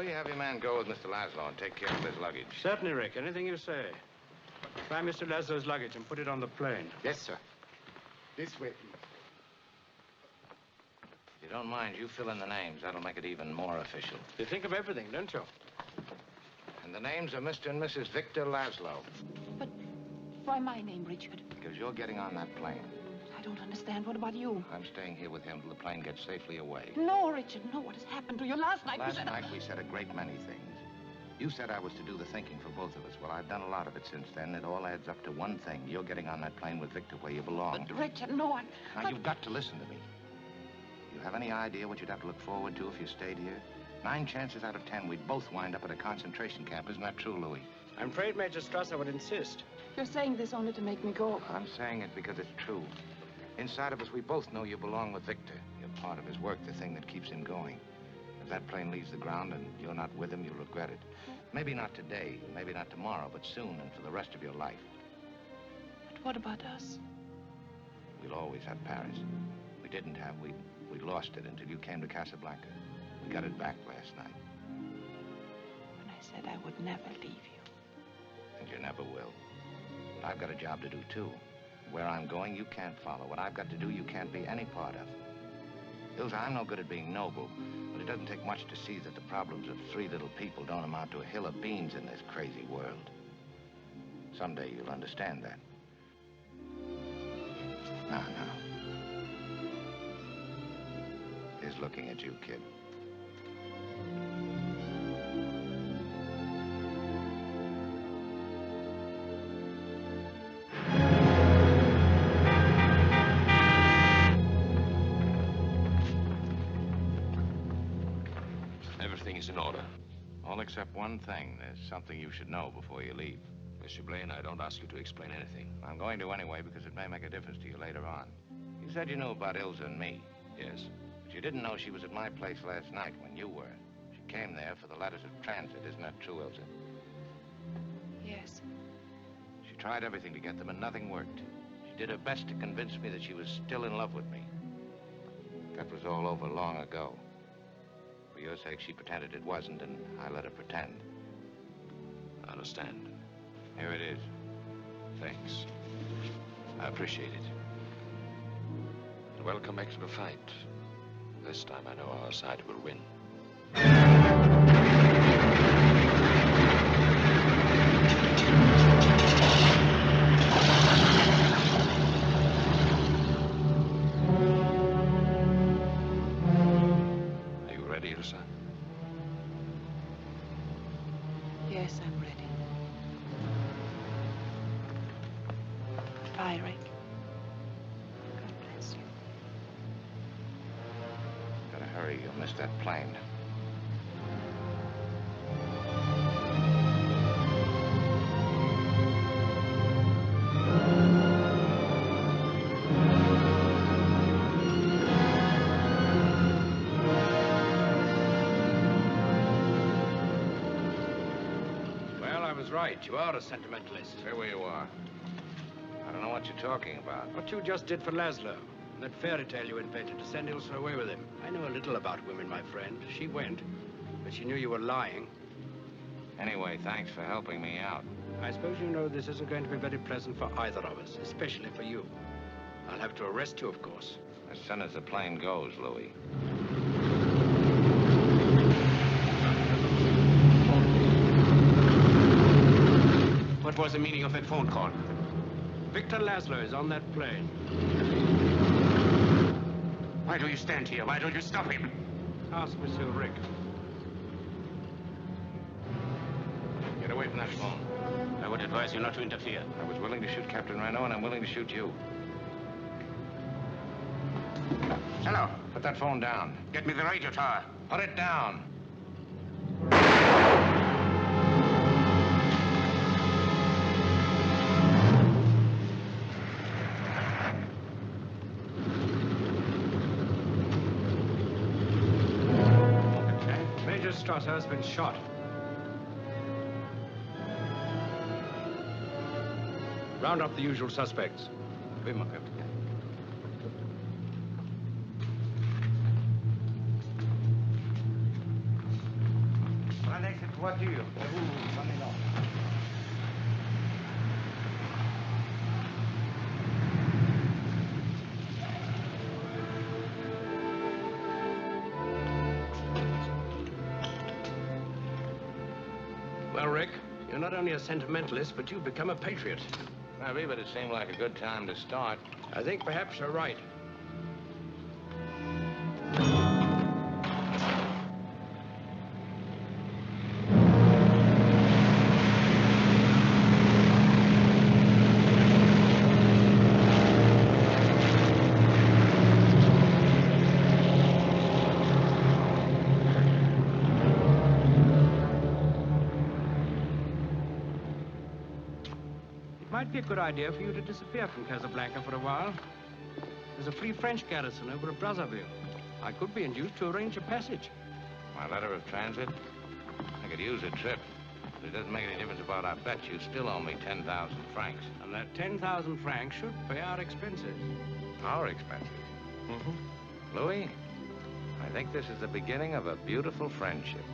Louis, have your man go with Mr. Laszlo and take care of his luggage. Certainly, Rick. Anything you say. Find Mr. Laszlo's luggage and put it on the plane. Yes, sir. This way, please. If you don't mind, you fill in the names. That'll make it even more official. You think of everything, don't you? And the names are Mr. and Mrs. Victor Laszlo. But why my name, Richard? Because you're getting on that plane. I don't understand. What about you? I'm staying here with him till the plane gets safely away. No, Richard, no. What has happened to you? Last night Last night we said a great many things. You said I was to do the thinking for both of us. Well, I've done a lot of it since then. It all adds up to one thing. You're getting on that plane with Victor where you belong. But, Richard, no, Now, you've got to listen to me. You have any idea what you'd have to look forward to if you stayed here? 9 chances out of 10, we'd both wind up at a concentration camp. Isn't that true, Louis? I'm afraid Major Strasser would insist. You're saying this only to make me go. I'm saying it because it's true. Inside of us, we both know you belong with Victor. You're part of his work, the thing that keeps him going. If that plane leaves the ground and you're not with him, you'll regret it. Maybe not today, maybe not tomorrow, but soon and for the rest of your life. But what about us? We'll always have Paris. We didn't have. We lost it until you came to Casablanca. We got it back last night. When I said I would never leave you. And you never will. But I've got a job to do, too. Where I'm going, you can't follow. What I've got to do, you can't be any part of. Ilsa, I'm no good at being noble, but it doesn't take much to see that the problems of 3 little people don't amount to a hill of beans in this crazy world. Someday you'll understand that. Now. He's looking at you, kid. Everything is in order. All except one thing. There's something you should know before you leave. Monsieur Blaine, I don't ask you to explain anything. I'm going to anyway because it may make a difference to you later on. You said you knew about Ilsa and me. Yes. But you didn't know she was at my place last night when you were. She came there for the letters of transit. Isn't that true, Ilsa? Yes. She tried everything to get them and nothing worked. She did her best to convince me that she was still in love with me. That was all over long ago. For your sake, she pretended it wasn't, and I let her pretend. I understand. Here it is. Thanks. I appreciate it. And welcome back to the fight. This time I know our side will win. Are you ready, Ilsa? Yes, I'm ready. Bye, Rick. God bless you. Better hurry, you'll miss that plane. Well, I was right. You are a sentimentalist. Stay where you are. I don't know what you're talking about. What you just did for Laszlo. That fairy tale you invented to send Ilsa away with him. I know a little about women, my friend. She went, but she knew you were lying. Anyway, thanks for helping me out. I suppose you know this isn't going to be very pleasant for either of us, especially for you. I'll have to arrest you, of course. As soon as the plane goes, Louis. What was the meaning of that phone call? Victor Laszlo is on that plane. Why do you stand here? Why don't you stop him? Ask Monsieur Rick. Get away from that phone. I would advise you not to interfere. I was willing to shoot Captain Renault, and I'm willing to shoot you. Hello. Put that phone down. Get me the radio tower. Put it down. Major Strasser has been shot. Round up the usual suspects. Oui, mon capitaine. voiture. Vous, prenez-la. Well, Rick, you're not only a sentimentalist, but you've become a patriot. Maybe, but it seemed like a good time to start. I think perhaps you're right. It might be a good idea for you to disappear from Casablanca for a while. There's a free French garrison over at Brazzaville. I could be induced to arrange a passage. My letter of transit? I could use a trip. But it doesn't make any difference about our bet. You still owe me 10,000 francs. And that 10,000 francs should pay our expenses. Our expenses? Mm-hmm. Louis, I think this is the beginning of a beautiful friendship.